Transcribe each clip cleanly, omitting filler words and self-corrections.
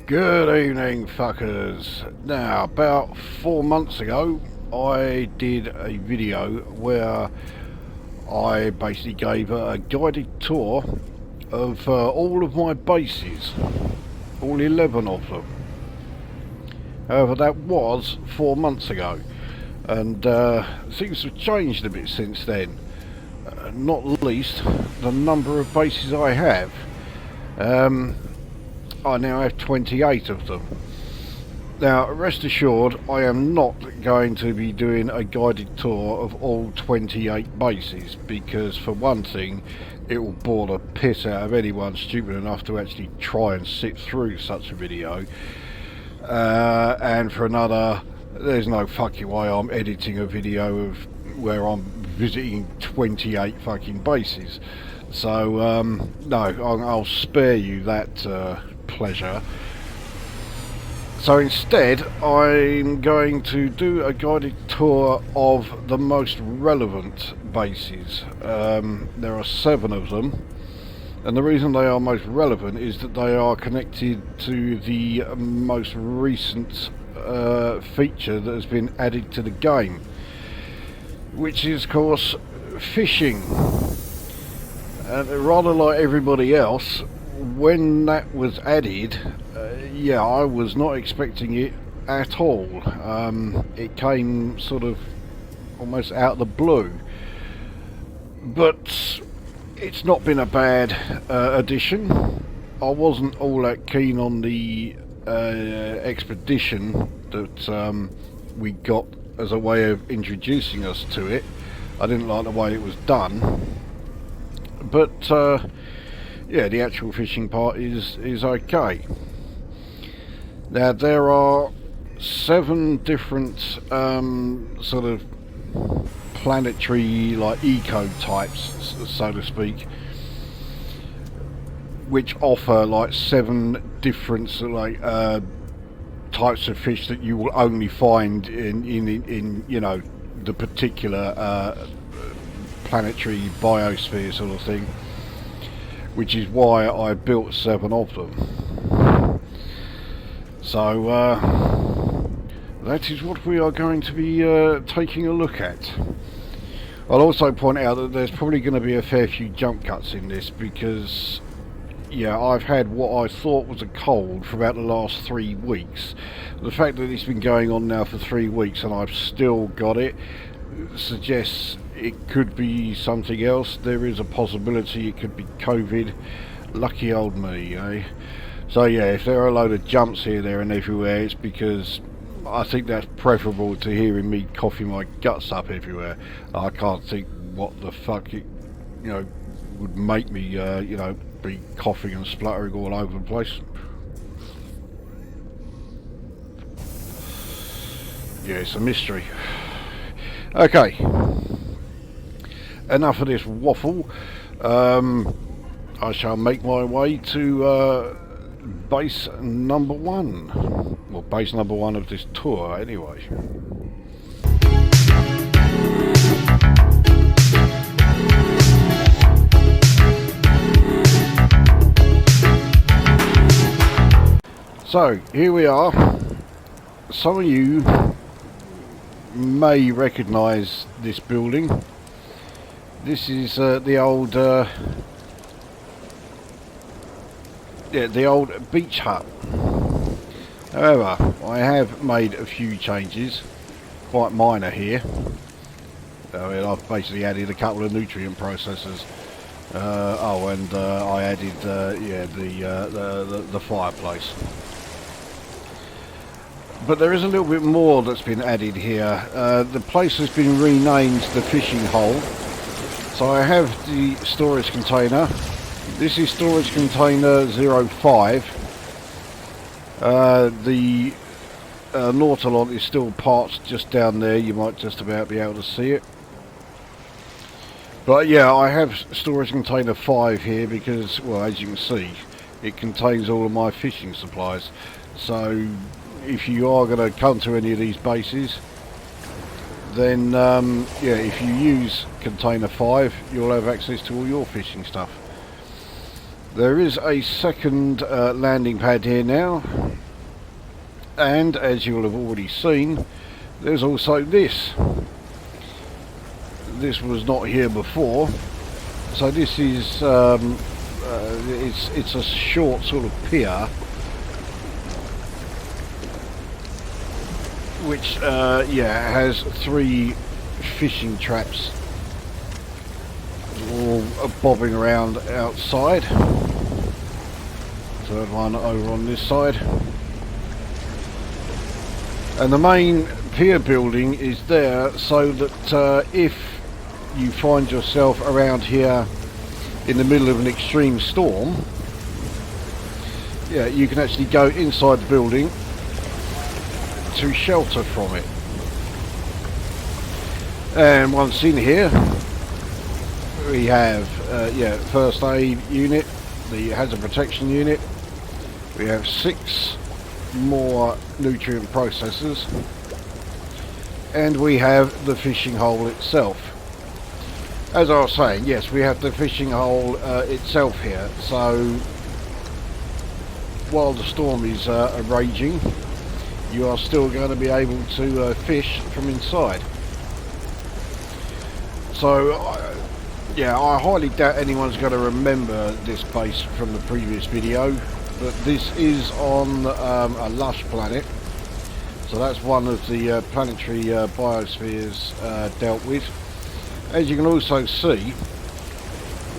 Good evening, fuckers. Now, about 4 months ago, I did a video where I basically gave a guided tour of all of my bases, all 11 of them. However, that was 4 months ago, and things have changed a bit since then. Not least the number of bases I have. I now have 28 of them. Now, rest assured, I am not going to be doing a guided tour of all 28 bases, because for one thing, it will bore the piss out of anyone stupid enough to actually try and sit through such a video. And for another, there's no fucking way I'm editing a video of where I'm visiting 28 fucking bases. So, no, I'll spare you that pleasure. So instead, I'm going to do a guided tour of the most relevant bases. There are 7 of them, and the reason they are most relevant is that they are connected to the most recent feature that has been added to the game, which is, of course, fishing. And rather like everybody else, when that was added, yeah, I was not expecting it at all. It came sort of almost out of the blue, but it's not been a bad addition. I wasn't all that keen on the expedition that we got as a way of introducing us to it. I didn't like the way it was done, but yeah, the actual fishing part is okay. Now, there are 7 different sort of planetary, like, eco types, so to speak, which offer like 7 different like types of fish that you will only find in you know, the particular planetary biosphere sort of thing, which is why I built 7 of them. So that is what we are going to be taking a look at. I'll also point out that there's probably going to be a fair few jump cuts in this, because yeah, I've had what I thought was a cold for about the last 3 weeks. The fact that it's been going on now for 3 weeks and I've still got it suggests it could be something else. There is a possibility it could be COVID. Lucky old me, eh? So yeah, if there are a load of jumps here, there and everywhere, it's because I think that's preferable to hearing me coughing my guts up everywhere. I can't think what the fuck it, you know, would make me, you know, be coughing and spluttering all over the place. Yeah, it's a mystery. Okay, enough of this waffle. I shall make my way to base number 1. Well, base number 1 of this tour, anyway. So, here we are. Some of you may recognise this building. This is the old yeah, the old beach hut. However, I have made a few changes, quite minor here. I mean, I've basically added a couple of nutrient processors. Oh, and I added yeah, the fireplace. But there is a little bit more that's been added here. The place has been renamed the fishing hole. So I have the storage container. This is storage container 05. The Nautilon is still parked just down there. You might just about be able to see it. But yeah, I have storage container 5 here because, well, as you can see, it contains all of my fishing supplies. So if you are going to come to any of these bases, then yeah, if you use container 5, you'll have access to all your fishing stuff. There is a second landing pad here now, and as you'll have already seen, there's also this. This was not here before, so this is it's a short sort of pier, which yeah, has 3 fishing traps all bobbing around outside. Third one over on this side, and the main pier building is there so that if you find yourself around here in the middle of an extreme storm, yeah, you can actually go inside the building to shelter from it. And once in here, we have yeah, first aid unit, the hazard protection unit. We have 6 more nutrient processors, and we have the fishing hole itself. As I was saying, yes, we have the fishing hole itself here, so while the storm is raging, you are still going to be able to fish from inside. So yeah, I highly doubt anyone's going to remember this base from the previous video, but this is on a Lush planet, so that's one of the planetary biospheres dealt with. As you can also see,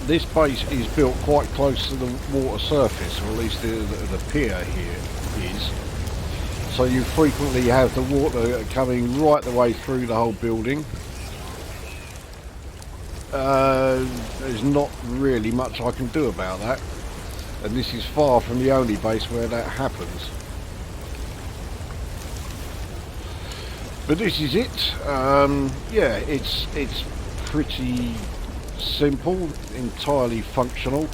this base is built quite close to the water surface, or at least the pier here is. So you frequently have the water coming right the way through the whole building. There's not really much I can do about that, and this is far from the only base where that happens. But this is it. Yeah, it's pretty simple, entirely functional,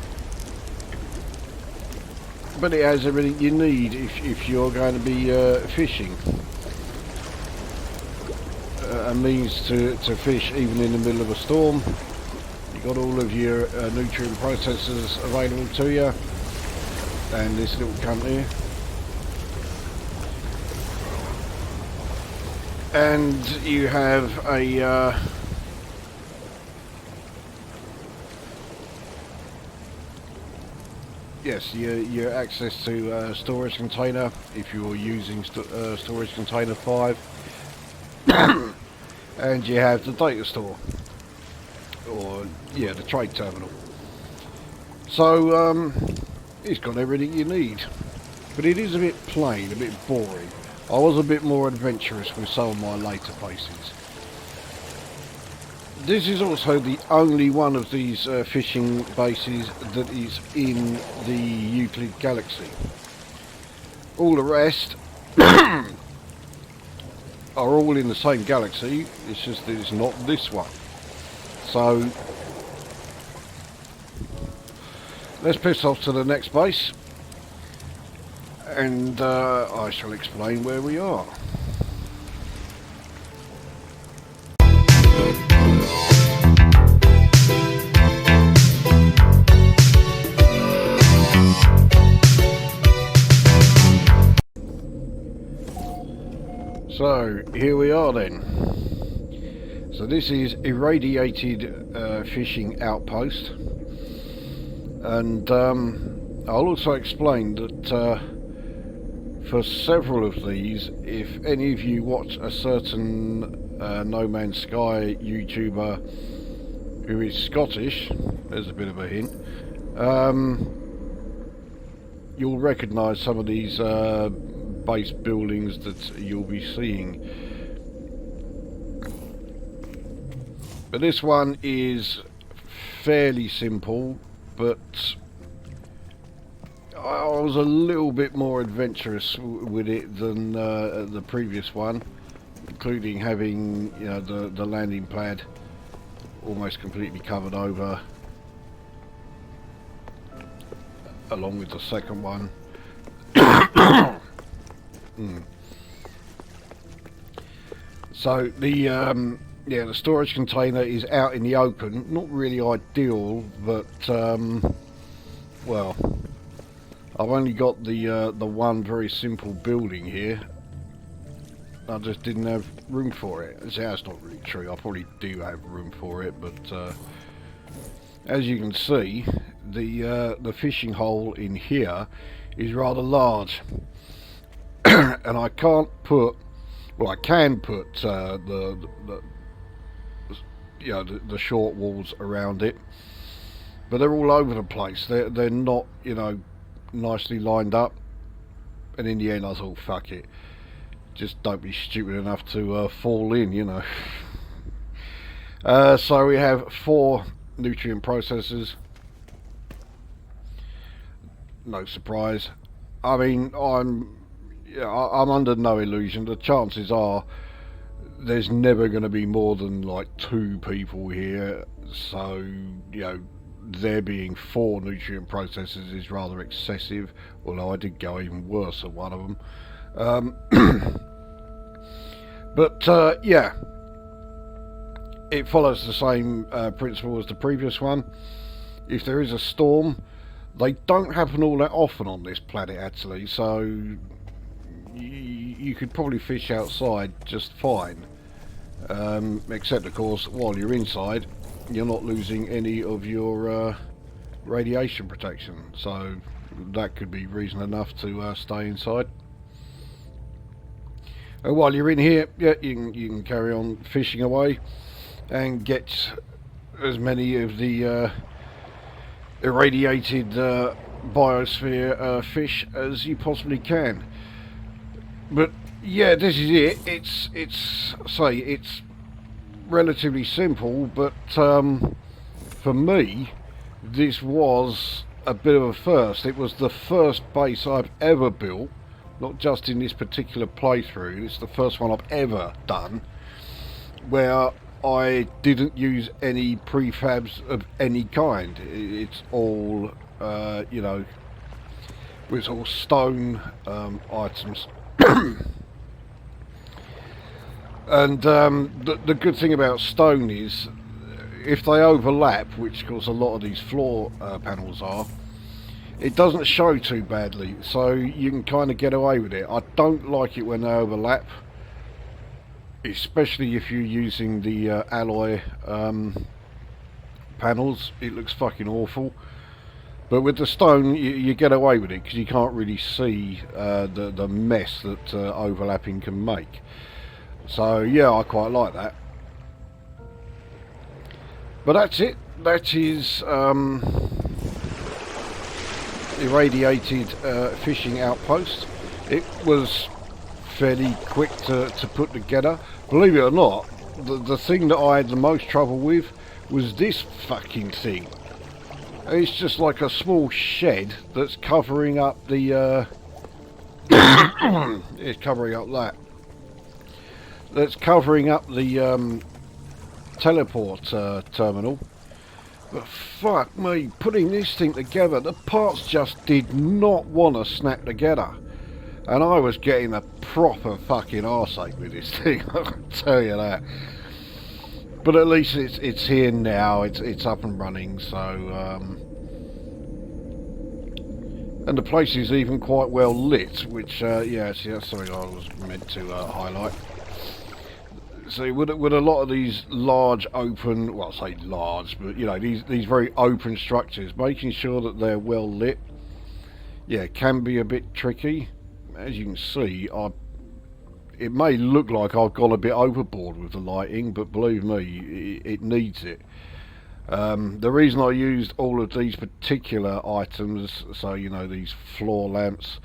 but it has everything you need if you're going to be fishing. A means to fish even in the middle of a storm. You've got all of your nutrient processors available to you, and this little cunt here. And you have a yes, your access to storage container if you're using storage container 5. And you have the data store, or yeah, the trade terminal. So it's got everything you need, but it is a bit plain, a bit boring. I was a bit more adventurous with some of my later bases. This is also the only one of these fishing bases that is in the Euclid galaxy. All the rest are all in the same galaxy, it's just that it's not this one. So let's piss off to the next base, and I shall explain where we are. So here we are then. So this is Irradiated fishing outpost, and I'll also explain that for several of these, if any of you watch a certain No Man's Sky YouTuber who is Scottish, there's a bit of a hint, you'll recognise some of these base buildings that you'll be seeing. But this one is fairly simple, but I was a little bit more adventurous with it than the previous one, including having, you know, the landing pad almost completely covered over, along with the second one. So the yeah, the storage container is out in the open. Not really ideal, but well, I've only got the one very simple building here. I just didn't have room for it. See, that's not really true. I probably do have room for it, but as you can see, the fishing hole in here is rather large, and I can't put. Well, I can put the you know, the short walls around it, but they're all over the place. They're not, you know, nicely lined up. And in the end, I thought, fuck it, just don't be stupid enough to fall in, you know. So we have 4 nutrient processors. No surprise. I mean, I'm under no illusion. The chances are there's never going to be more than like 2 people here, so you know, there being 4 nutrient processors is rather excessive, although I did go even worse at one of them. But yeah, it follows the same principle as the previous one. If there is a storm, they don't happen all that often on this planet actually, so you could probably fish outside just fine. Except of course, while you're inside, you're not losing any of your radiation protection, so that could be reason enough to stay inside. And while you're in here, yeah, you can carry on fishing away and get as many of the irradiated biosphere fish as you possibly can. But yeah, this is it. It's relatively simple, but for me, this was a bit of a first. It was the first base I've ever built, not just in this particular playthrough. It's the first one I've ever done where I didn't use any prefabs of any kind. It's all, you know, it's all stone items. And the good thing about stone is, if they overlap, which of course a lot of these floor panels are, it doesn't show too badly, so you can kind of get away with it. I don't like it when they overlap, especially if you're using the alloy panels. It looks fucking awful. But with the stone, you get away with it because you can't really see the mess that overlapping can make. So yeah, I quite like that. But that's it. That is Irradiated fishing outpost. It was fairly quick to put together. Believe it or not, the thing that I had the most trouble with was this fucking thing. It's just like a small shed that's covering up the it's covering up that. That's covering up the teleport terminal. But fuck me, putting this thing together, the parts just did not want to snap together. And I was getting a proper fucking arseache with this thing, I can tell you that. But at least it's here now, it's up and running, so and the place is even quite well lit, which yeah, see, that's something I was meant to highlight. See, with a lot of these large open, well, I say large, but you know, these very open structures, making sure that they're well lit, yeah, can be a bit tricky. As you can see, it may look like I've gone a bit overboard with the lighting, but believe me, it needs it. The reason I used all of these particular items, so you know, these floor lamps,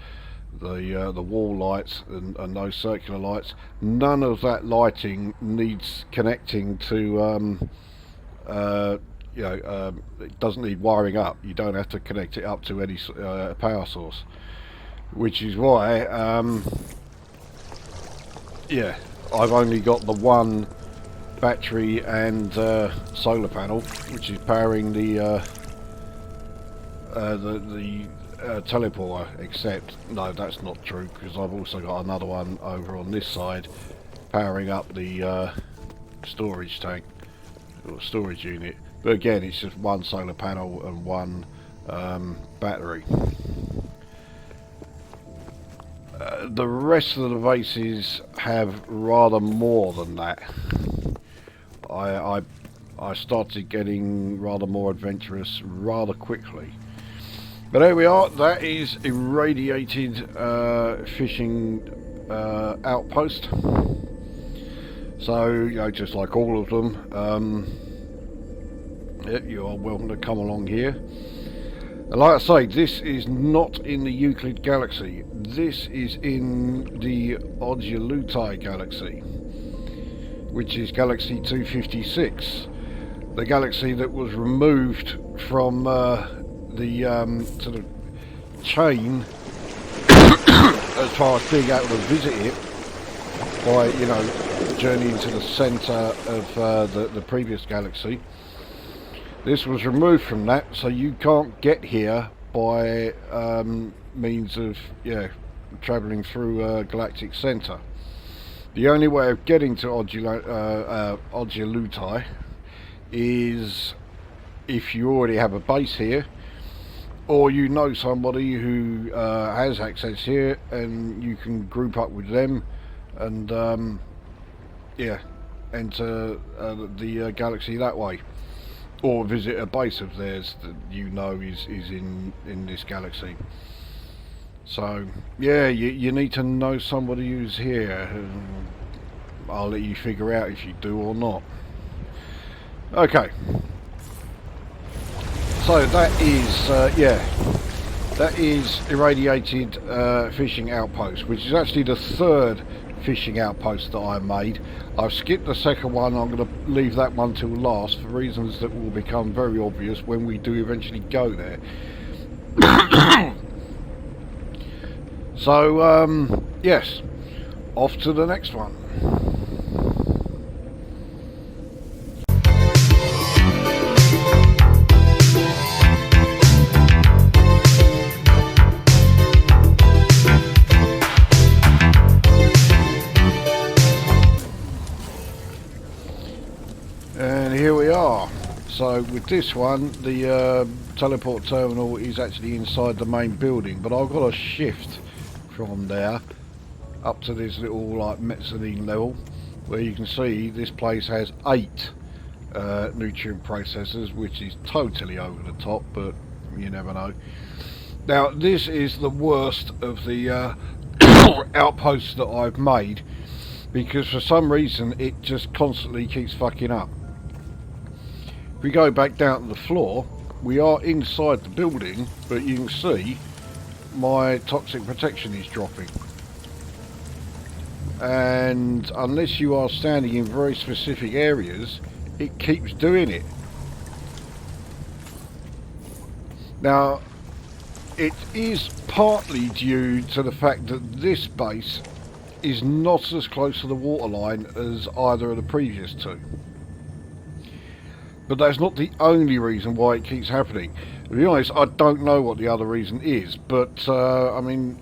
the wall lights and those circular lights, none of that lighting needs connecting to you know, it doesn't need wiring up. You don't have to connect it up to any power source, which is why yeah, I've only got the one battery and solar panel, which is powering the teleporter. Except no, that's not true, because I've also got another one over on this side powering up the storage tank or storage unit. But again, it's just one solar panel and one battery. The rest of the bases have rather more than that. I started getting rather more adventurous rather quickly. But there we are. That is Irradiated fishing outpost. So, you know, just like all of them, yeah, you are welcome to come along here. And like I say, this is not in the Euclid galaxy. This is in the Odyalutai galaxy, which is galaxy 256. The galaxy that was removed from the sort of chain as far as being able to visit it by, you know, journeying to the centre of the previous galaxy. This was removed from that, so you can't get here by means of, yeah, travelling through galactic centre. The only way of getting to Odyalutai is if you already have a base here, or you know somebody who has access here, and you can group up with them and yeah, enter the galaxy that way, or visit a base of theirs that you know is in this galaxy. So yeah, you need to know somebody who's here. I'll let you figure out if you do or not. Okay, so that is yeah, that is Irradiated fishing outpost, which is actually the third fishing outpost that I made. I've skipped the second one. I'm going to leave that one till last for reasons that will become very obvious when we do eventually go there. So yes, off to the next one. And here we are. So with this one, the teleport terminal is actually inside the main building, but I've got a shift from there up to this little like mezzanine level, where you can see this place has 8 nutrient processors, which is totally over the top, but you never know. Now this is the worst of the outposts that I've made, because for some reason it just constantly keeps fucking up. If we go back down to the floor, we are inside the building, but you can see my toxic protection is dropping. And unless you are standing in very specific areas, it keeps doing it. Now, it is partly due to the fact that this base is not as close to the waterline as either of the previous two. But that's not the only reason why it keeps happening. To be honest, I don't know what the other reason is, but I mean,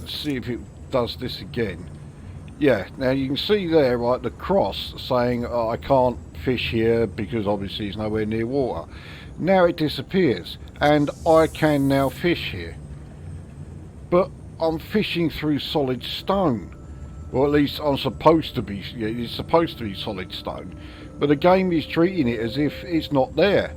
let's see if it does this again. Yeah, now you can see there, right, the cross saying I can't fish here because obviously it's nowhere near water. Now it disappears, and I can now fish here. But I'm fishing through solid stone. Or at least I'm supposed to be, it's supposed to be solid stone. But the game is treating it as if it's not there.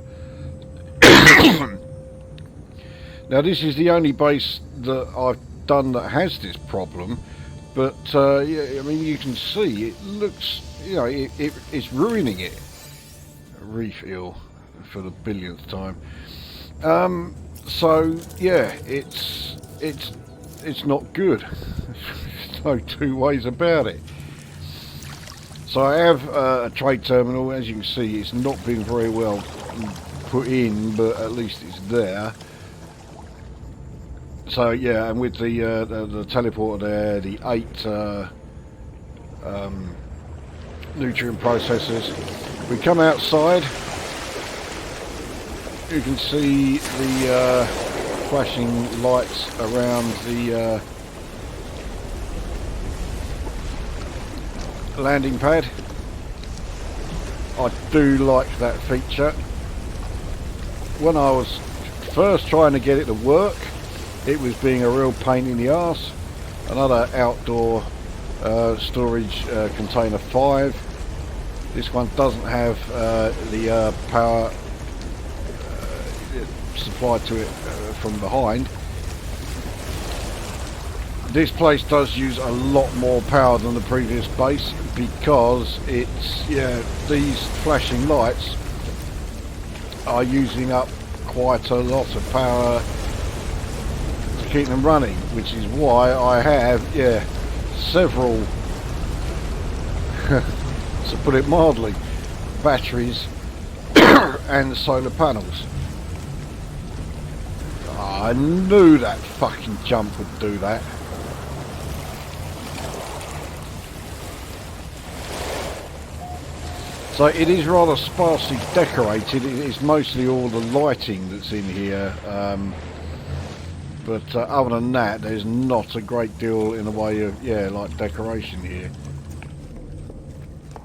Now this is the only base that I've done that has this problem, but yeah, I mean, you can see it looks, you know, it's ruining it. Refill for the billionth time. So yeah, it's not good. There's no two ways about it. So I have a trade terminal. As you can see, it's not been very well put in, but at least it's there. So yeah, and with the teleporter there, the 8 nutrient processors, we come outside. You can see the flashing lights around the landing pad. I do like that feature. When I was first trying to get it to work, it was being a real pain in the arse. Another outdoor storage container 5. This one doesn't have the power supplied to it from behind. This place does use a lot more power than the previous base because it's, these flashing lights are using up quite a lot of power to keep them running, which is why I have, several, to put it mildly, batteries and solar panels. I knew that fucking jump would do that. So it is rather sparsely decorated. It is mostly all the lighting that's in here, but other than that, there's not a great deal in the way of like decoration here.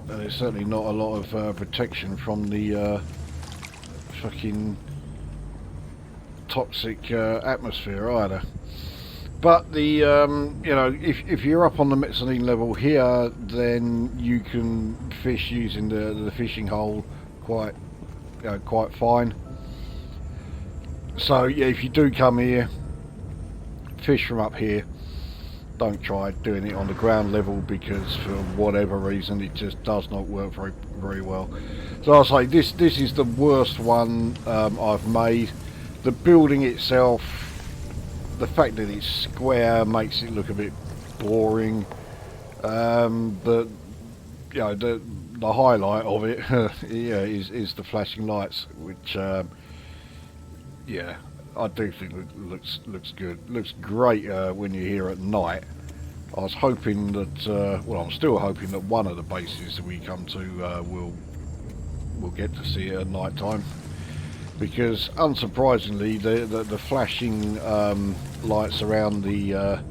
And there's certainly not a lot of protection from the fucking toxic atmosphere either. But the if you're up on the mezzanine level here, then you can fish using the fishing hole quite fine. So yeah, if you do come here, fish from up here. Don't try doing it on the ground level because for whatever reason it just does not work very well. So I'll say this is the worst one I've made. The building itself, the fact that it's square makes it look a bit boring. The highlight of it, is the flashing lights, which I do think looks good. Looks great when you're here at night. I was hoping that, I'm still hoping that one of the bases that we come to we'll get to see it at night time. Because unsurprisingly, the flashing lights around the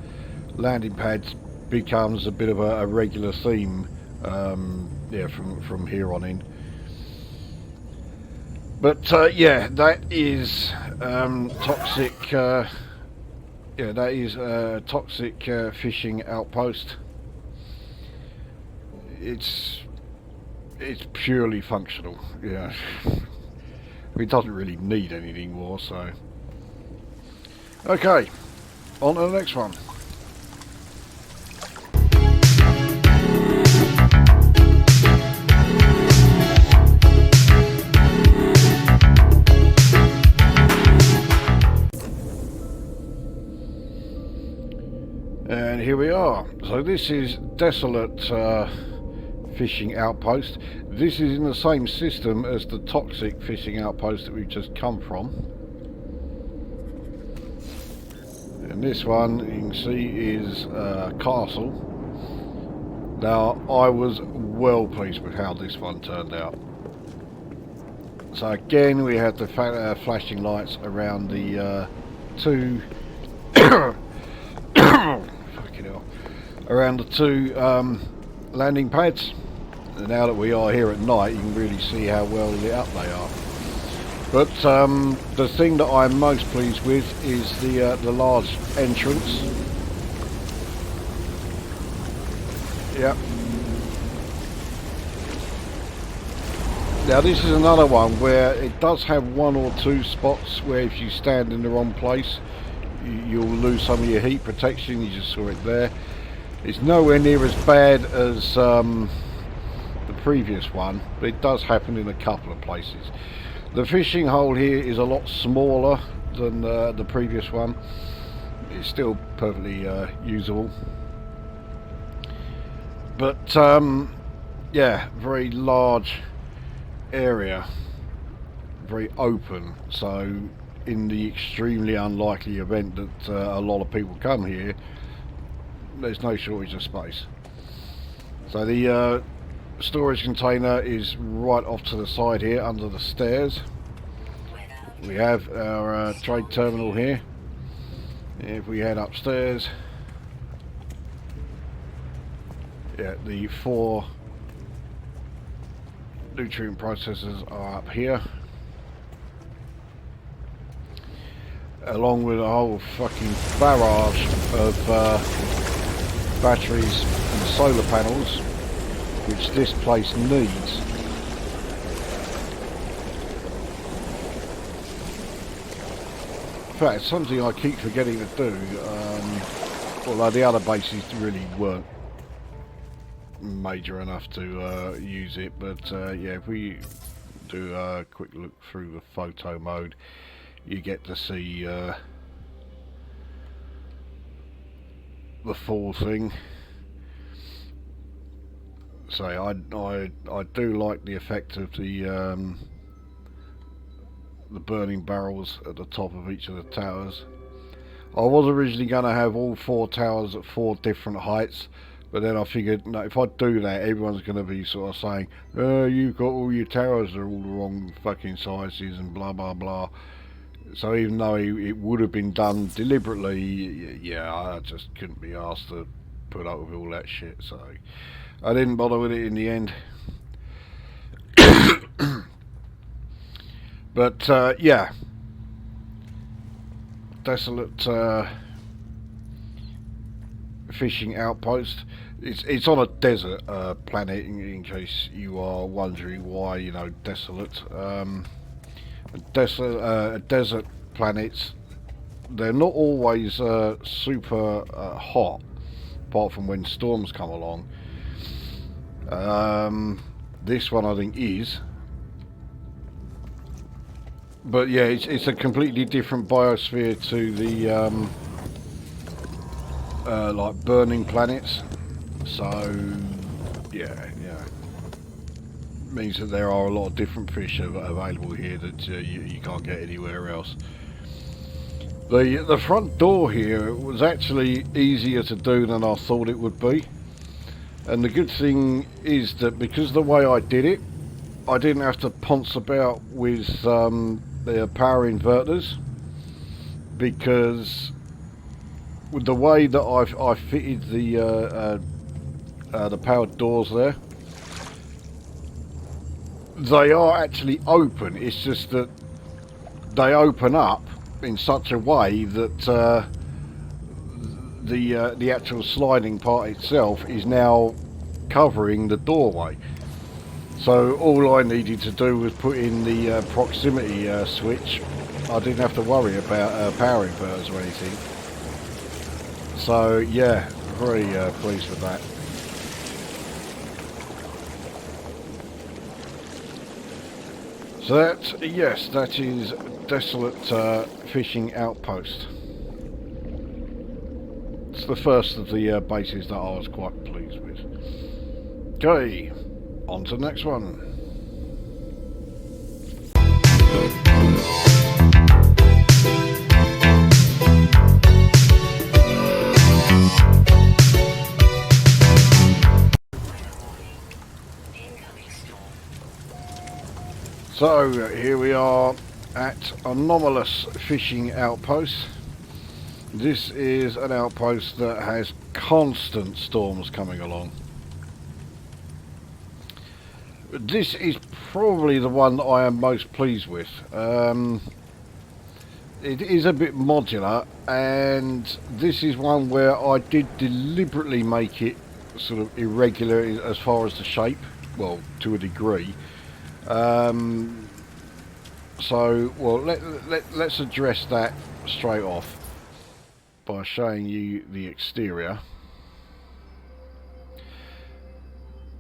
landing pads becomes a bit of a regular theme, from here on in. But that is toxic. That is toxic fishing outpost. It's purely functional. Yeah. It doesn't really need anything more, so... Okay, on to the next one. And here we are. So this is Desolate fishing outpost. This is in the same system as the toxic fishing outpost that we've just come from. And this one, you can see, is castle. Now, I was well pleased with how this one turned out. So again, we had the flashing lights around the two fucking hell, around the two landing pads. And now that we are here at night, you can really see how well lit up they are. But the thing that I'm most pleased with is the large entrance. Yep. Now this is another one where it does have one or two spots where if you stand in the wrong place, you'll lose some of your heat protection. You just saw it there. It's nowhere near as bad as the previous one, but it does happen in a couple of places. The fishing hole here is a lot smaller than the previous one. It's still perfectly usable, but very large area, very open. So in the extremely unlikely event that a lot of people come here, there's no shortage of space. So the storage container is right off to the side here under the stairs. We have our trade terminal here. If we head upstairs, the 4 nutrient processors are up here. along with a whole fucking barrage of batteries and solar panels, which this place needs. In fact, it's something I keep forgetting to do, although the other bases really weren't major enough to use it, but yeah, if we do a quick look through the photo mode, you get to see the full thing. So I do like the effect of the burning barrels at the top of each of the towers. I was originally going to have all 4 towers at 4 different heights, but then I figured, no, if I do that, everyone's going to be sort of saying, you've got all your towers are all the wrong fucking sizes and blah blah blah. So even though it would have been done deliberately, yeah, I just couldn't be asked to put up with all that shit, so I didn't bother with it in the end. But yeah, Desolate fishing outpost. It's on a desert planet, in case you are wondering why, you know, desolate. Desert planets, they're not always super hot, apart from when storms come along. This one I think is, but yeah, it's a completely different biosphere to the like burning planets. So yeah, means that there are a lot of different fish available here that you can't get anywhere else. The front door here was actually easier to do than I thought it would be, and the good thing is that because the way I did it, I didn't have to ponce about with the power inverters, because with the way that I fitted the powered doors there, they are actually open. It's just that they open up in such a way that the actual sliding part itself is now covering the doorway. So all I needed to do was put in the proximity switch. I didn't have to worry about power inverters or anything. So yeah, very pleased with that. So that, yes, that is Desolate fishing outpost. It's the first of the bases that I was quite pleased with. Okay, on to the next one. So here we are at Anomalous fishing outpost. This is an outpost that has constant storms coming along. This is probably the one that I am most pleased with. It is a bit modular, and this is one where I did deliberately make it sort of irregular as far as the shape, well, to a degree. So, well, let's address that straight off by showing you the exterior.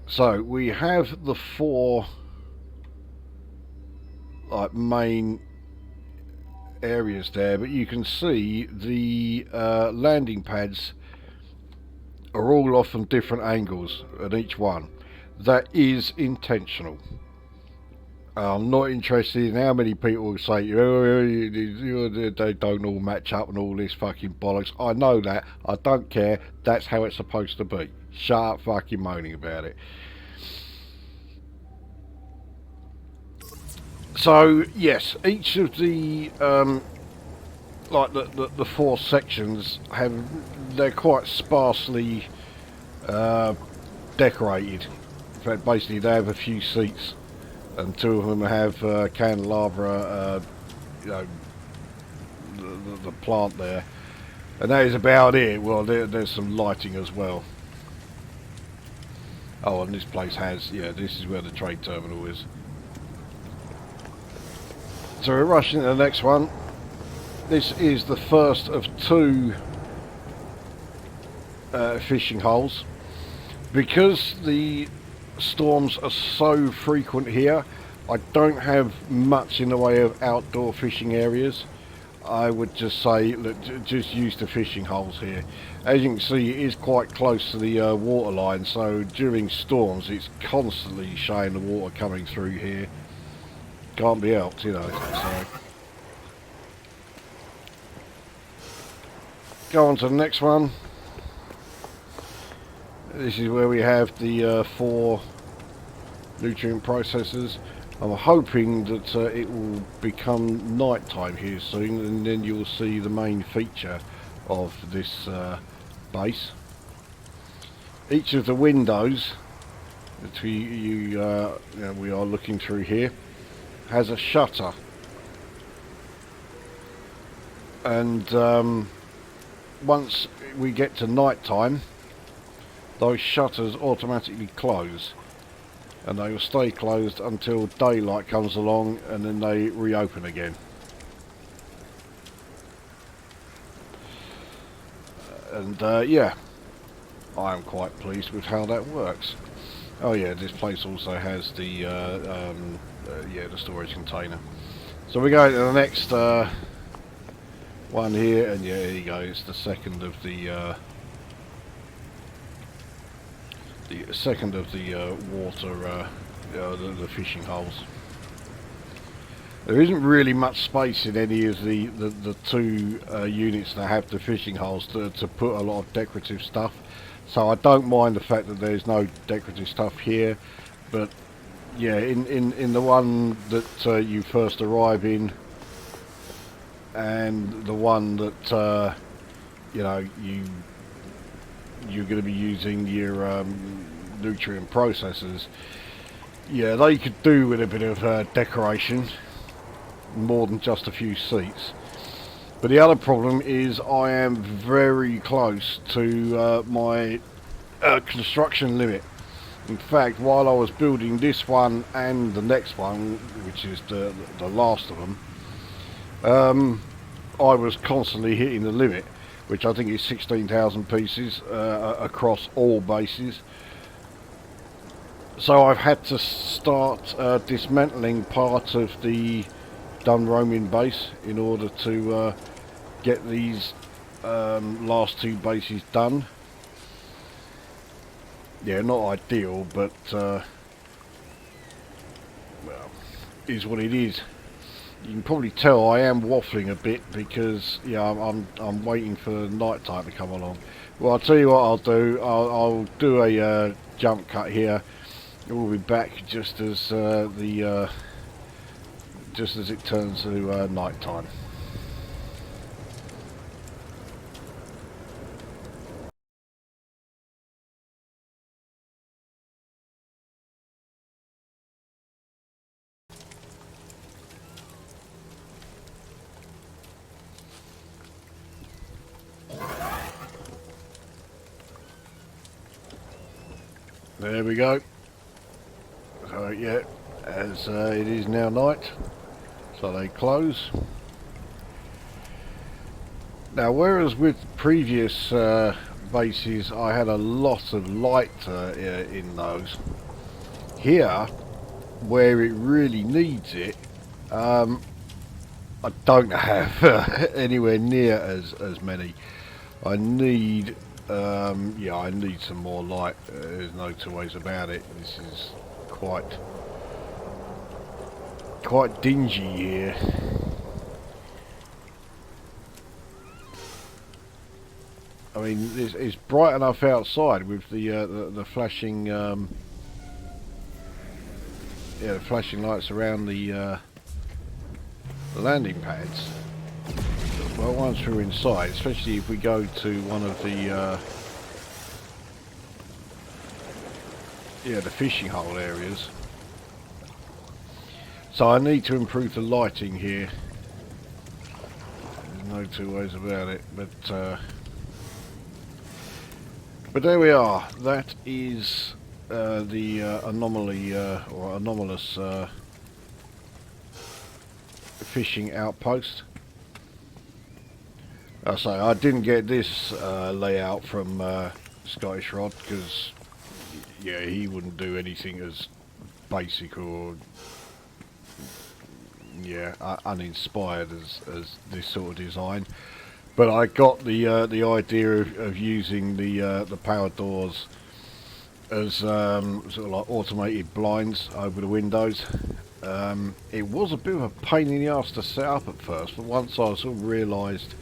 So we have the 4 like main areas there, but you can see the landing pads are all off on different angles at each one. That is intentional. I'm not interested in how many people say, oh, they don't all match up and all this fucking bollocks. I know that. I don't care. That's how it's supposed to be. Shut up fucking moaning about it. So, yes, each of the, like the 4 sections they're quite sparsely decorated. In fact, basically they have a few seats, and 2 of them have candelabra, you know, the plant there, and that is about it. Well, there's some lighting as well. Oh, and this place has, yeah, this is where the trade terminal is. So we're rushing to the next one. This is the first of two fishing holes. Because the storms are so frequent here, I don't have much in the way of outdoor fishing areas. I would just say, look, just use the fishing holes here. As you can see, it is quite close to the water line, so during storms it's constantly showing the water coming through here. Can't be helped, you know. So go on to the next one. This is where we have the 4 nutrient processors. I'm hoping that it will become night time here soon, and then you'll see the main feature of this base. Each of the windows that we are looking through here has a shutter, and once we get to night time, those shutters automatically close, and they will stay closed until daylight comes along, and then they reopen again. And yeah, I am quite pleased with how that works. Oh yeah, this place also has the yeah, the storage container. So we go to the next one here, and yeah, here you go. It's the second of the water, the fishing holes. There isn't really much space in any of the 2 units that have the fishing holes to put a lot of decorative stuff. So I don't mind the fact that there's no decorative stuff here, but yeah, in the one that you first arrive in, and the one that you know you're going to be using your nutrient processors, yeah, they could do with a bit of decoration, more than just a few seats. But the other problem is I am very close to my construction limit. In fact, while I was building this one and the next one, which is the last of them, I was constantly hitting the limit, which I think is 16,000 pieces across all bases. So I've had to start dismantling part of the done roaming base in order to get these last 2 bases done. Yeah, not ideal, but well, is what it is. You can probably tell I am waffling a bit because yeah, I'm waiting for night time to come along. Well, I'll tell you what I'll do. I'll do a jump cut here. We'll be back just as just as it turns to night time. There we go. So yeah, as it is now night, so they close. Now, whereas with previous bases I had a lot of light in those, here, where it really needs it, I don't have anywhere near as many. I need yeah, I need some more light. There's no 2 ways about it. This is quite dingy here. I mean, it's bright enough outside with the flashing yeah, the flashing lights around the landing pads. Well, once we're inside, especially if we go to one of the yeah, the fishing hole areas. So I need to improve the lighting here. No two ways about it. But there we are. That is the anomaly or anomalous fishing outpost. I say I didn't get this layout from Scottish Rod because yeah, he wouldn't do anything as basic or yeah uninspired as this sort of design. But I got the idea of using the power doors as sort of like automated blinds over the windows. It was a bit of a pain in the arse to set up at first, but once I sort of realised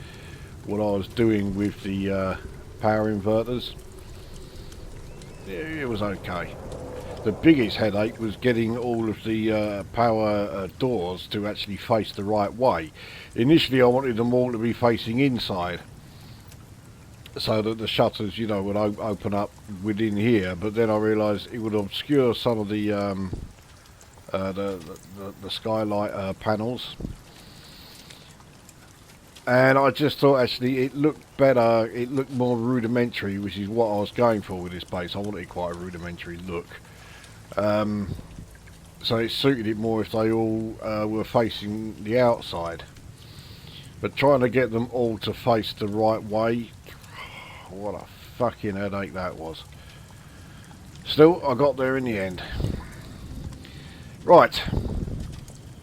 what I was doing with the power inverters, it was okay. The biggest headache was getting all of the power doors to actually face the right way. Initially I wanted them all to be facing inside so that the shutters, you know, would open up within here, but then I realised it would obscure some of the skylight panels, and I just thought actually it looked better, it looked more rudimentary, which is what I was going for with this base. I wanted quite a rudimentary look. So it suited it more if they all were facing the outside. But trying to get them all to face the right way, what a fucking headache that was. Still, I got there in the end. Right,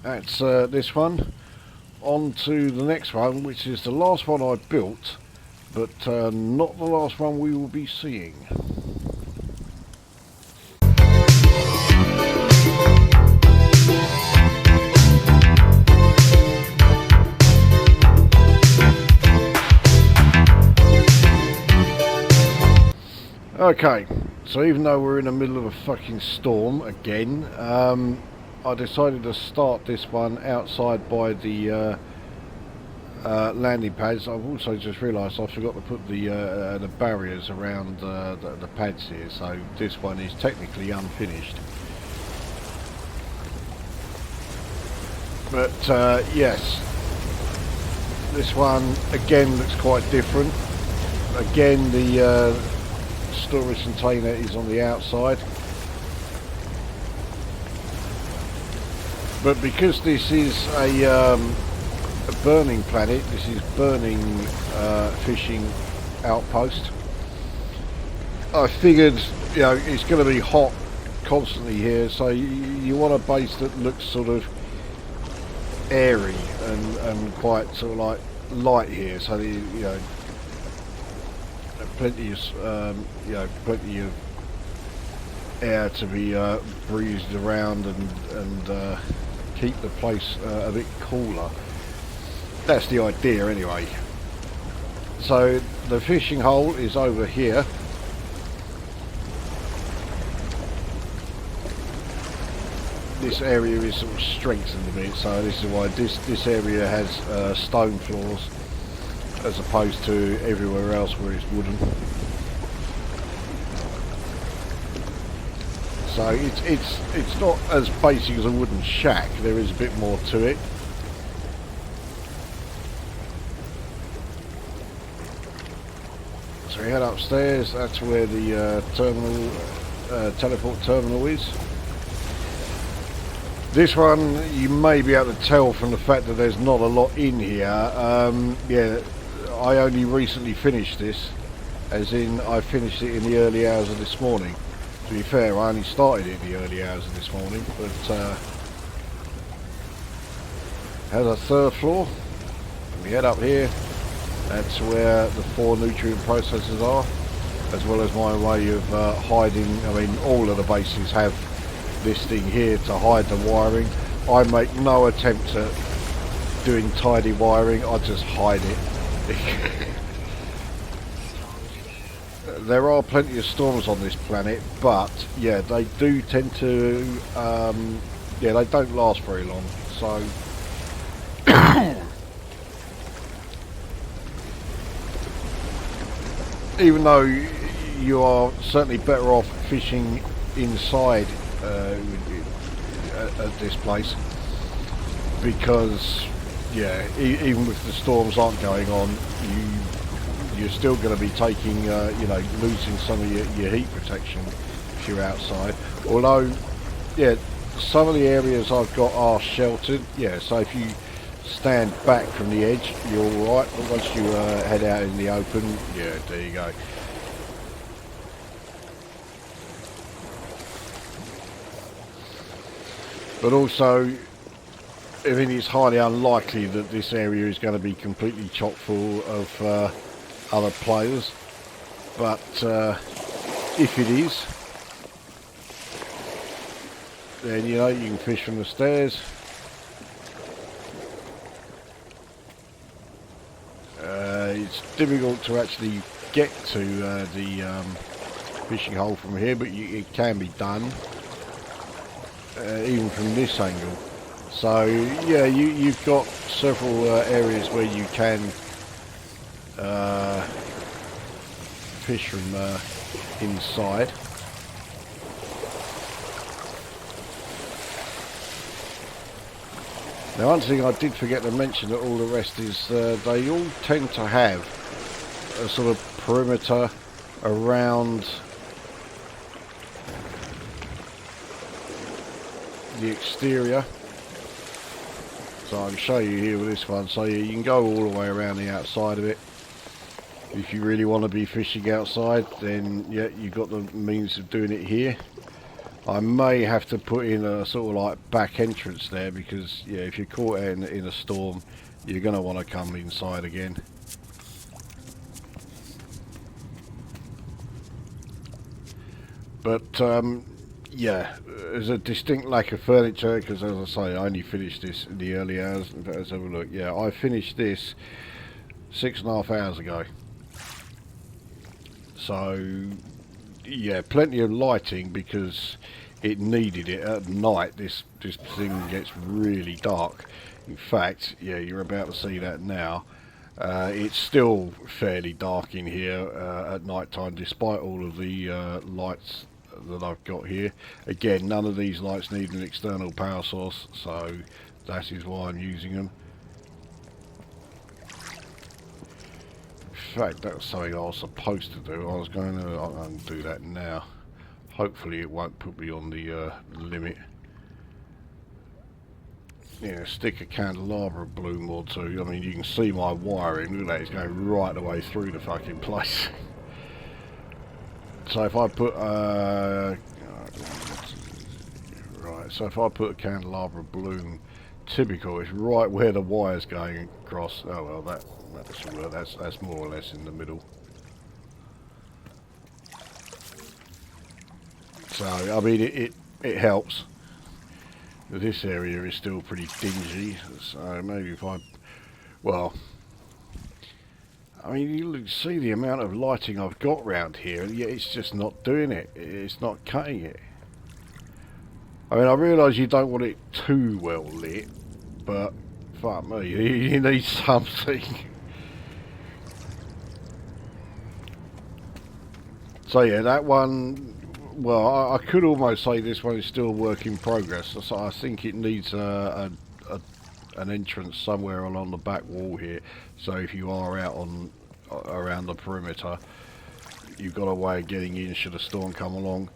that's this one. On to the next one, which is the last one I built, but not the last one we will be seeing. Okay, so even though we're in the middle of a fucking storm again, I decided to start this one outside by the landing pads. I've also just realised I forgot to put the barriers around the pads here, so this one is technically unfinished. But yes, this one again looks quite different. Again, the storage container is on the outside, but because this is a burning planet, this is burning fishing outpost, I figured, you know, it's going to be hot constantly here, so you want a base that looks sort of airy and quite sort of like light here, so you know, plenty of air to be breezed around and keep the place a bit cooler. That's the idea anyway. So the fishing hole is over here. This area is sort of strengthened a bit, so this is why this area has stone floors, as opposed to everywhere else where it's wooden. So it's not as basic as a wooden shack. There is a bit more to it. So we head upstairs. That's where the teleport terminal is. This one you may be able to tell from the fact that there's not a lot in here. Yeah. I only recently finished this, as in I finished it in the early hours of this morning. To be fair, I only started it in the early hours of this morning, but has a third floor. We head up here, that's where the 4 nutrient processors are, as well as my way of hiding. I mean, all of the bases have this thing here to hide the wiring. I make no attempt at doing tidy wiring, I just hide it. There are plenty of storms on this planet, but yeah, they do tend to yeah, they don't last very long, so even though you are certainly better off fishing inside at this place, because yeah, even if the storms aren't going on, you're still going to be taking, you know, losing some of your heat protection if you're outside. Although, yeah, some of the areas I've got are sheltered. Yeah, so if you stand back from the edge, you're all right. But once you head out in the open, yeah, there you go. But also, I mean, it's highly unlikely that this area is going to be completely chock full of other players. But if it is, then you know you can fish from the stairs. It's difficult to actually get to the fishing hole from here, but it can be done even from this angle. So yeah, you've got several areas where you can fish from inside. Now, one thing I did forget to mention that all the rest is they all tend to have a sort of perimeter around the exterior. So I can show you here with this one. So you can go all the way around the outside of it. If you really want to be fishing outside, then yeah, you've got the means of doing it here. I may have to put in a sort of like back entrance there because yeah, if you're caught in a storm, you're going to want to come inside again. But yeah, there's a distinct lack of furniture because, as I say, I only finished this in the early hours. In fact, let's have a look. Yeah, I finished this 6.5 hours ago. So yeah, plenty of lighting because it needed it. At night this thing gets really dark. In fact, yeah, you're about to see that now. It's still fairly dark in here at night time, despite all of the lights that I've got here. Again, none of these lights need an external power source, so that is why I'm using them. In fact, that was something I was supposed to do. I was going to, I'm going to do that now. Hopefully it won't put me on the limit. Yeah, stick a candelabra bloom or two. I mean, you can see my wiring. Look at that, it's going right the way through the fucking place. So if I put right, so if I put a candelabra bloom, typical, it's right where the wire's going across. Oh well, that should work. That's more or less in the middle. So I mean, it helps. This area is still pretty dingy, so maybe if I, well, I mean, you see the amount of lighting I've got round here, and yet it's just not doing it. It's not cutting it. I mean, I realise you don't want it too well lit, but fuck me, you need something. So yeah, that one, well, I could almost say this one is still a work in progress. So I think it needs an entrance somewhere along the back wall here. So if you are out on around the perimeter, you've got a way of getting in should a storm come along.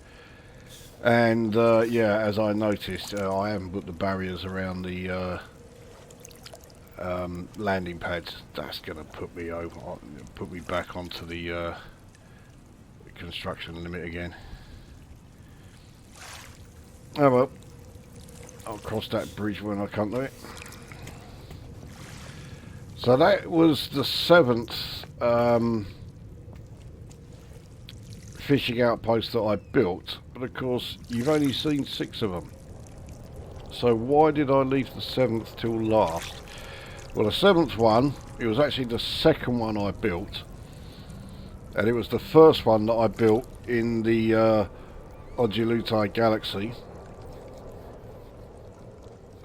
And yeah, as I noticed, I haven't put the barriers around the landing pads. That's going to put me back onto the construction limit again. Oh well, I'll cross that bridge when I come to it. So that was the 7th fishing outpost that I built, but of course you've only seen 6 of them. So why did I leave the 7th till last? Well, the 7th one, it was actually the 2nd one I built, and it was the first one that I built in the Odyalutai galaxy.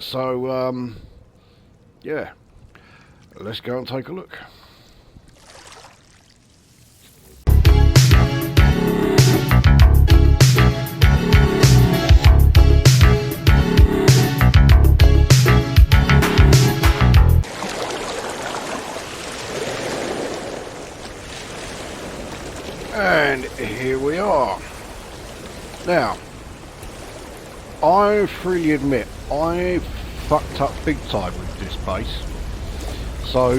So yeah, let's go and take a look. here we are. Now, I freely admit I fucked up big time with this base. So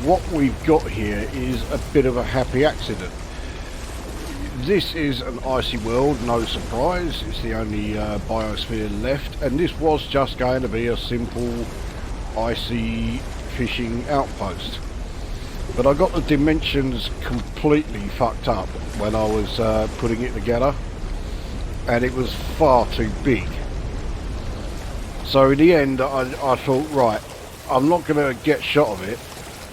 what we've got here is a bit of a happy accident. This is an icy world, no surprise. It's the only biosphere left, and this was just going to be a simple icy fishing outpost. But I got the dimensions completely fucked up when I was putting it together, and it was far too big. So in the end I thought, right, I'm not going to get shot of it,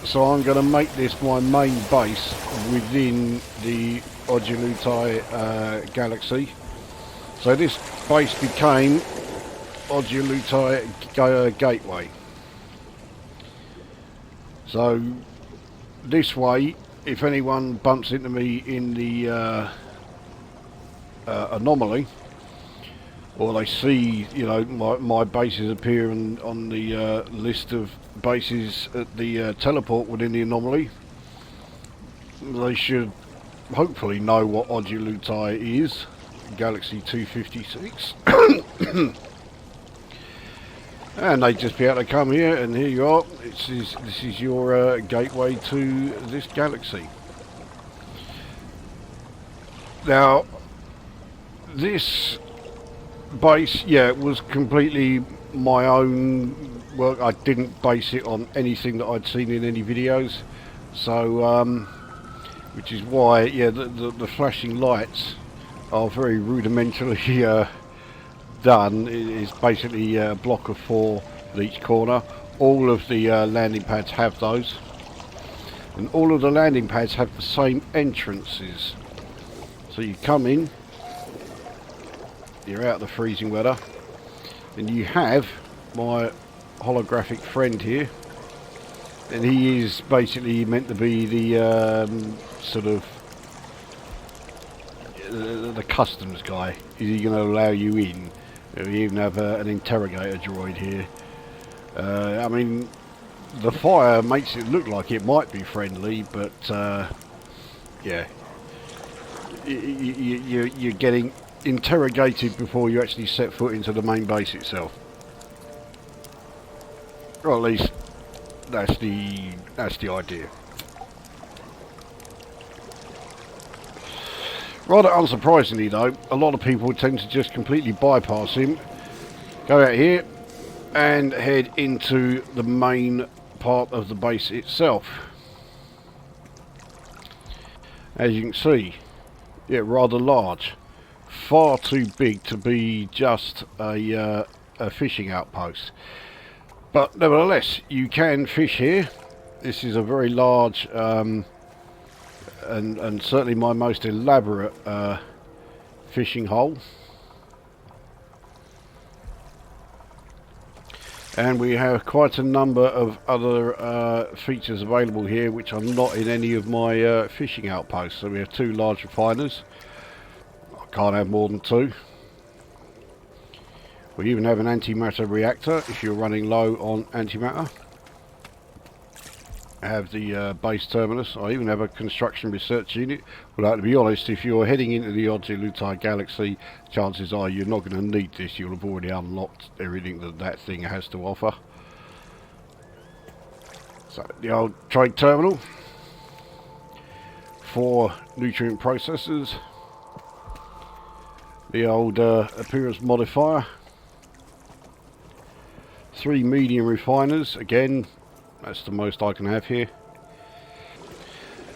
so I'm going to make this my main base within the Odyalutai galaxy. So this base became Odyalutai Gateway. So this way, if anyone bumps into me in the anomaly, or they see, you know, my bases appear on the list of bases at the teleport within the anomaly, they should hopefully know what Odyalutai is, Galaxy 256. And they just be able to come here, and here you are. This is your gateway to this galaxy. Now, this base, yeah, it was completely my own work. I didn't base it on anything that I'd seen in any videos. So, which is why, yeah, the flashing lights are very rudimentarily done. It is basically a block of 4 at each corner. All of the landing pads have those, and all of the landing pads have the same entrances. So you come in, you're out of the freezing weather, and you have my holographic friend here, and he is basically meant to be the sort of the customs guy. Is he going to allow you in? We even have an interrogator droid here. I mean, the fire makes it look like it might be friendly, but yeah, you're getting interrogated before you actually set foot into the main base itself. Or at least that's the idea. Rather unsurprisingly though, a lot of people tend to just completely bypass him, go out here and head into the main part of the base itself. As you can see, yeah, rather large. Far too big to be just a fishing outpost. But nevertheless, you can fish here. This is a very large and certainly my most elaborate fishing hole. And we have quite a number of other features available here which are not in any of my fishing outposts. So we have 2 large refiners. I can't have more than 2. We even have an antimatter reactor if you're running low on antimatter. I have the base terminus. I even have a construction research unit. But to be honest, if you're heading into the Odyalutai galaxy, chances are you're not going to need this. You'll have already unlocked everything that thing has to offer. So the old trade terminal, 4 nutrient processors, the old appearance modifier, 3 medium refiners. Again, that's the most I can have here.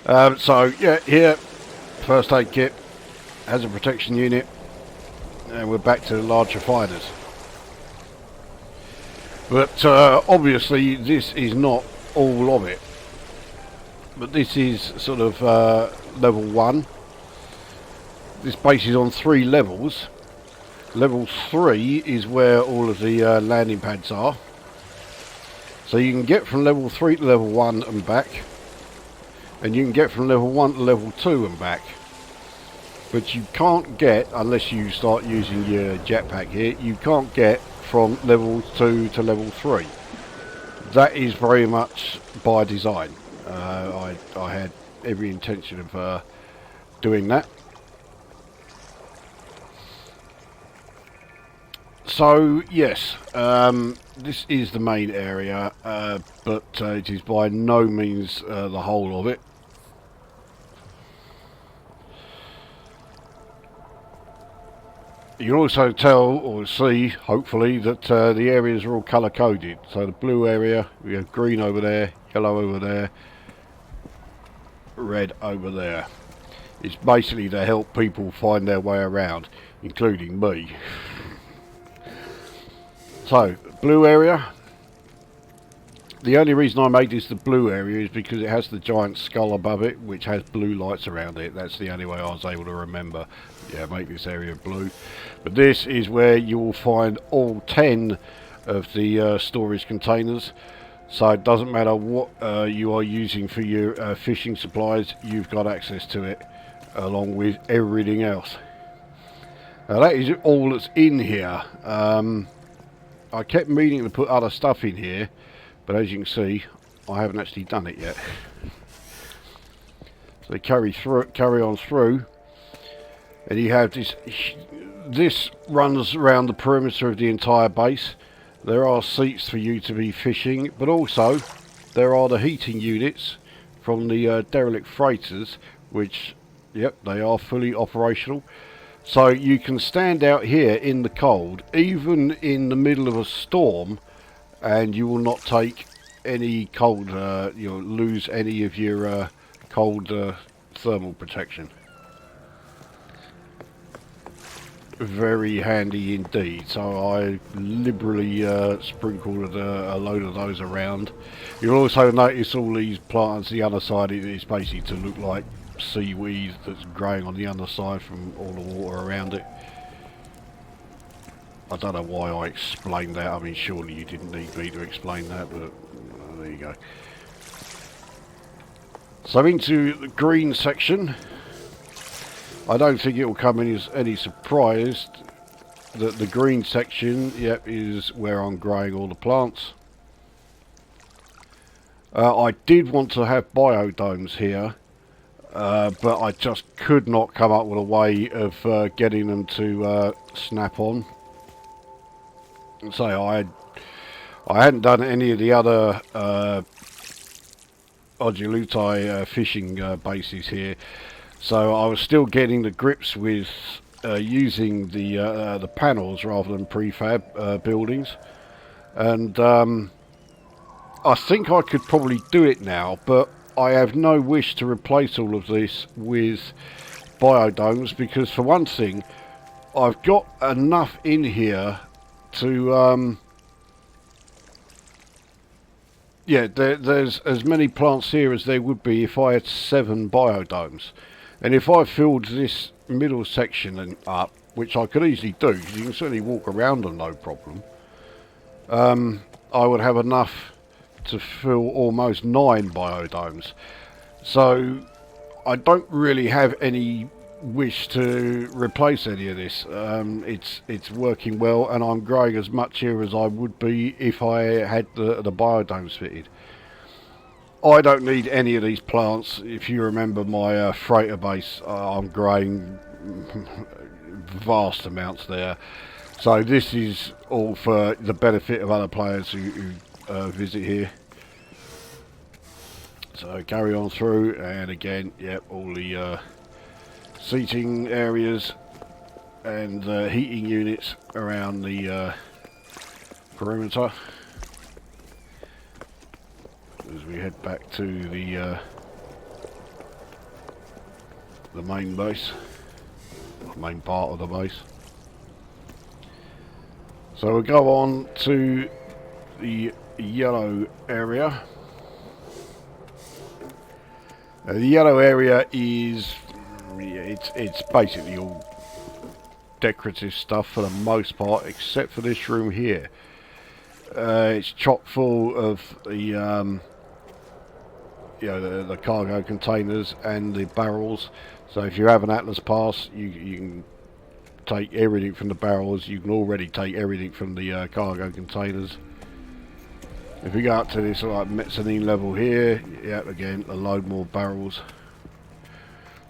So yeah, here, first aid kit, hazard protection unit, and we're back to the large refiners. But obviously this is not all of it. But this is sort of level 1. This base is on 3 levels. Level 3 is where all of the landing pads are. So you can get from level 3 to level 1 and back, and you can get from level 1 to level 2 and back. But you can't get, unless you start using your jetpack here, you can't get from level 2 to level 3. That is very much by design. I had every intention of doing that. So yes, this is the main area, but it is by no means the whole of it. You can also tell or see, hopefully, that the areas are all colour coded. So the blue area, we have green over there, yellow over there, red over there. It's basically to help people find their way around, including me. So, blue area. The only reason I made this the blue area is because it has the giant skull above it, which has blue lights around it. That's the only way I was able to remember. Yeah, make this area blue. But this is where you will find all 10 of the storage containers. So it doesn't matter what you are using for your fishing supplies, you've got access to it, along with everything else. Now that is all that's in here. I kept meaning to put other stuff in here, but as you can see, I haven't actually done it yet. So they carry on through, and you have this. This runs around the perimeter of the entire base. There are seats for you to be fishing, but also there are the heating units from the derelict freighters, which, yep, they are fully operational. So you can stand out here in the cold, even in the middle of a storm, and you will not take any cold, you'll lose any of your cold thermal protection. Very handy indeed. So I liberally sprinkled a load of those around. You'll also notice all these plants, the underside is basically to look like seaweed that's growing on the underside from all the water around it. I don't know why I explained that. I mean, surely you didn't need me to explain that, but there you go. So into the green section. I don't think it will come as any surprise that the green section, yep, is where I'm growing all the plants. I did want to have biodomes here, but I just could not come up with a way of getting them to snap on. So I hadn't done any of the other Odyalutai fishing bases here. So I was still getting the grips with using the panels rather than prefab buildings, and I think I could probably do it now, but I have no wish to replace all of this with biodomes, because for one thing, I've got enough in here to yeah, there's as many plants here as there would be if I had 7 biodomes. And if I filled this middle section up, which I could easily do, because you can certainly walk around them no problem, I would have enough to fill almost 9 biodomes. So I don't really have any wish to replace any of this. It's working well, and I'm growing as much here as I would be if I had the biodomes fitted. I don't need any of these plants. If you remember my freighter base, I'm growing vast amounts there. So this is all for the benefit of other players who visit here. So carry on through, and again, yep, all the seating areas and heating units around the perimeter. As we head back to the main base, main part of the base. So we'll go on to the yellow area. The yellow area is, it's basically all decorative stuff for the most part, except for this room here. It's chock full of the the cargo containers and the barrels. So if you have an Atlas pass, you can take everything from the barrels. You can already take everything from the cargo containers. If we go up to this like mezzanine level here, yeah, again a load more barrels.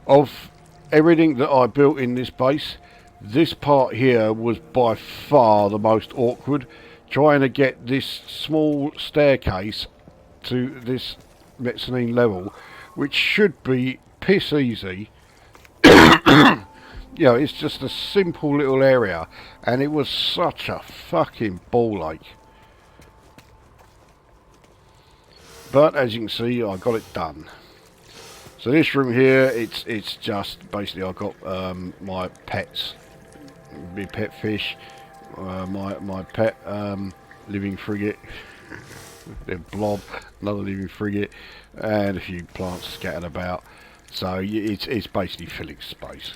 Of everything that I built in this base, This part here was by far the most awkward, trying to get this small staircase to this mezzanine level, which should be piss easy. You know, it's just a simple little area, and it was such a fucking ball ache. But as you can see, I got it done. So this room here, it's just basically I've got my pets, my pet fish, my pet living frigate, their blob, another living frigate, and a few plants scattered about. So it's basically filling space.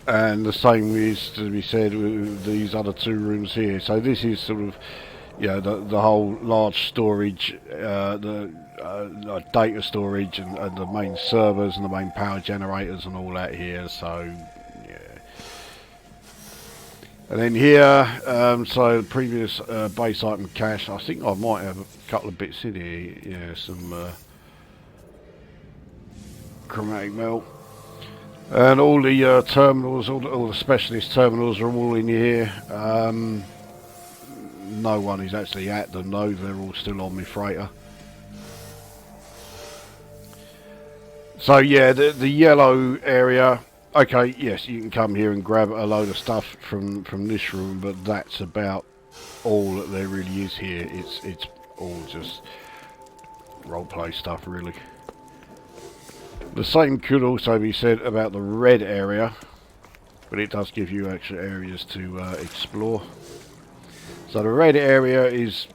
And the same is to be said with these other two rooms here. So this is sort of, you know, the whole large storage, the data storage, and the main servers and the main power generators and all that here. So yeah. And then here, so the previous base item cache. I think I might have a couple of bits in here. Yeah, some chromatic melt. And all the terminals, all the specialist terminals are all in here. No one is actually at them though, they're all still on my freighter. So yeah, the yellow area, okay, yes, you can come here and grab a load of stuff from this room, but that's about all that there really is here. It's all just roleplay stuff really. The same could also be said about the red area, but it does give you extra areas to explore. So the red area is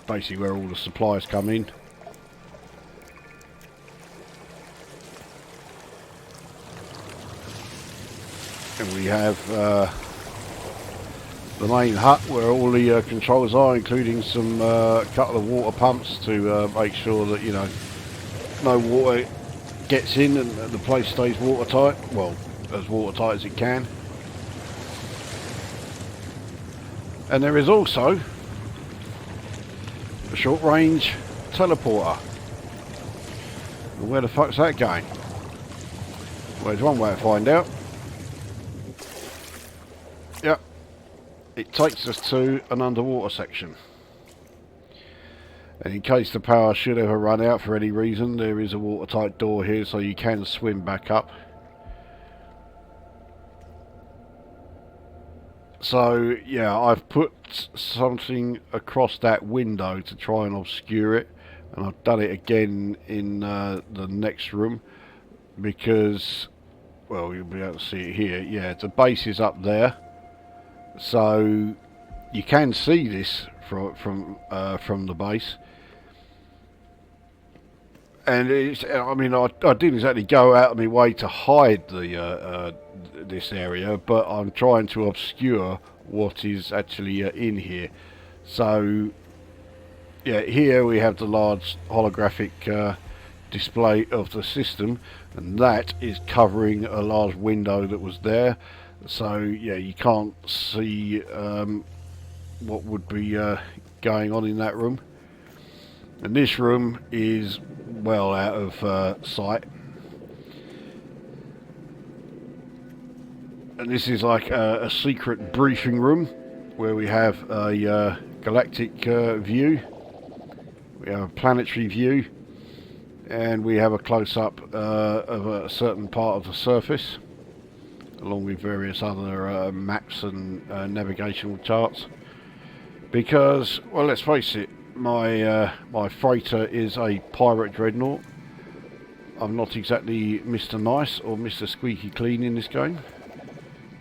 basically where all the supplies come in. And we have the main hut where all the controls are, including some couple of water pumps to make sure that, you know, no water gets in and the place stays watertight, well, as watertight as it can. And there is also a short range teleporter. And where the fuck's that going? Well, there's one way to find out. Yep, it takes us to an underwater section. And in case the power should ever run out for any reason, there is a watertight door here so you can swim back up. So yeah, I've put something across that window to try and obscure it, and I've done it again in the next room because, well, you'll be able to see it here. Yeah, the base is up there, so you can see this from the base. And it's, I mean, I didn't exactly go out of my way to hide the this area, but I'm trying to obscure what is actually in here. So, yeah, here we have the large holographic display of the system, and that is covering a large window that was there. So, yeah, you can't see what would be going on in that room. And this room is well out of sight. And this is like a secret briefing room where we have a galactic view, we have a planetary view, and we have a close-up of a certain part of the surface, along with various other maps and navigational charts. Because, well, let's face it, my freighter is a pirate dreadnought. I'm not exactly Mr. Nice or Mr. Squeaky Clean in this game.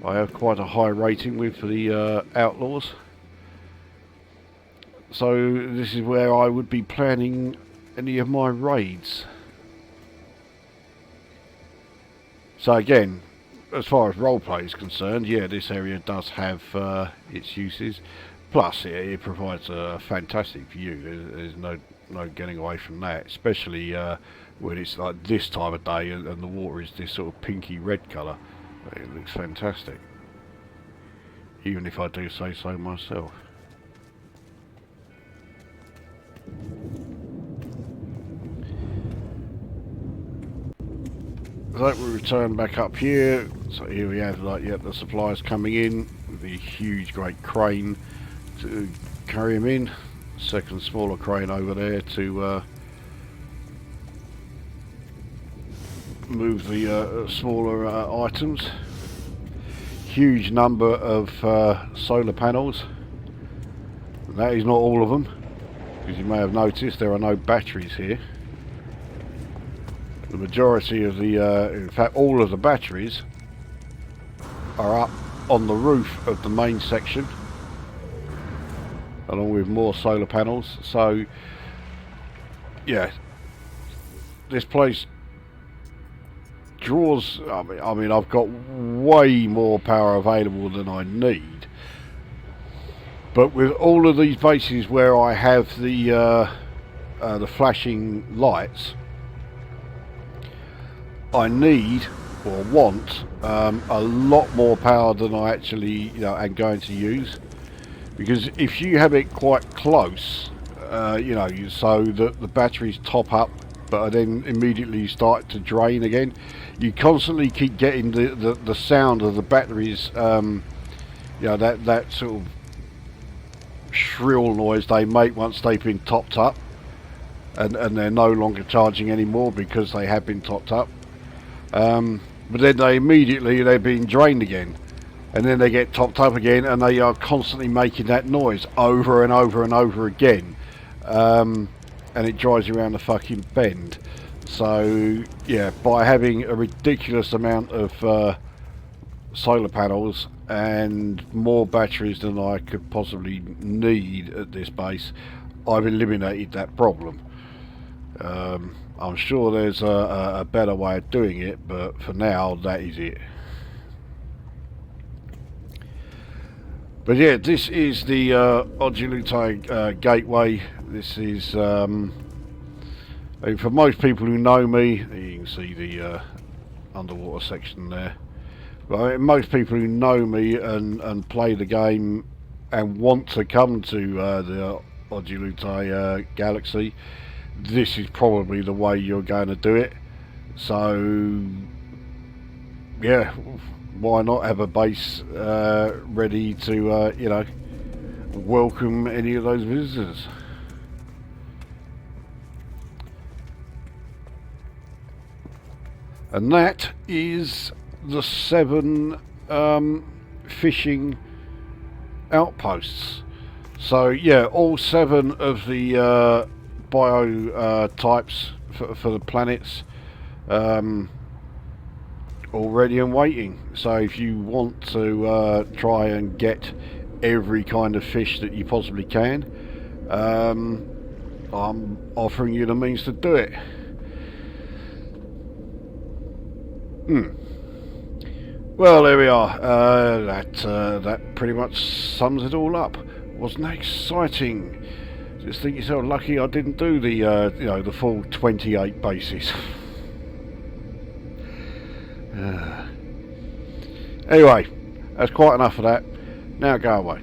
I have quite a high rating with the Outlaws. So this is where I would be planning any of my raids. So again, as far as roleplay is concerned, yeah, this area does have its uses. Plus, it provides a fantastic view. There's no getting away from that, especially when it's like this time of day and the water is this sort of pinky red colour. It looks fantastic, even if I do say so myself. So we return back up here. So here we have like the supplies coming in with the huge great crane to carry them in. Second smaller crane over there to move the smaller items. Huge number of solar panels. That is not all of them, because you may have noticed there are no batteries here. The majority of the, in fact all of the batteries are up on the roof of the main section, along with more solar panels. So yeah, this place draws, I mean I've got way more power available than I need, but with all of these bases where I have the flashing lights, I need or want a lot more power than I actually am going to use, because if you have it quite close, so that the batteries top up but then immediately start to drain again, you constantly keep getting the sound of the batteries, that sort of shrill noise they make once they've been topped up, and they're no longer charging anymore because they have been topped up. But then they're being drained again, and then they get topped up again, and they are constantly making that noise over and over and over again, and it drives you around the fucking bend. So yeah, by having a ridiculous amount of solar panels and more batteries than I could possibly need at this base, I've eliminated that problem. I'm sure there's a better way of doing it, but for now that is it. But yeah, this is the Odyalutai gateway. This is, I mean, for most people who know me, you can see the underwater section there. But I mean, most people who know me and play the game and want to come to the Odyalutai galaxy, this is probably the way you're going to do it. So yeah, why not have a base ready to welcome any of those visitors. And that is the 7 fishing outposts. So yeah, all 7 of the bio types for the planets already and waiting. So if you want to try and get every kind of fish that you possibly can, I'm offering you the means to do it. Well, there we are. That pretty much sums it all up. Wasn't that exciting? Just think yourself lucky I didn't do the the full 28 bases. Anyway, that's quite enough of that. Now go away.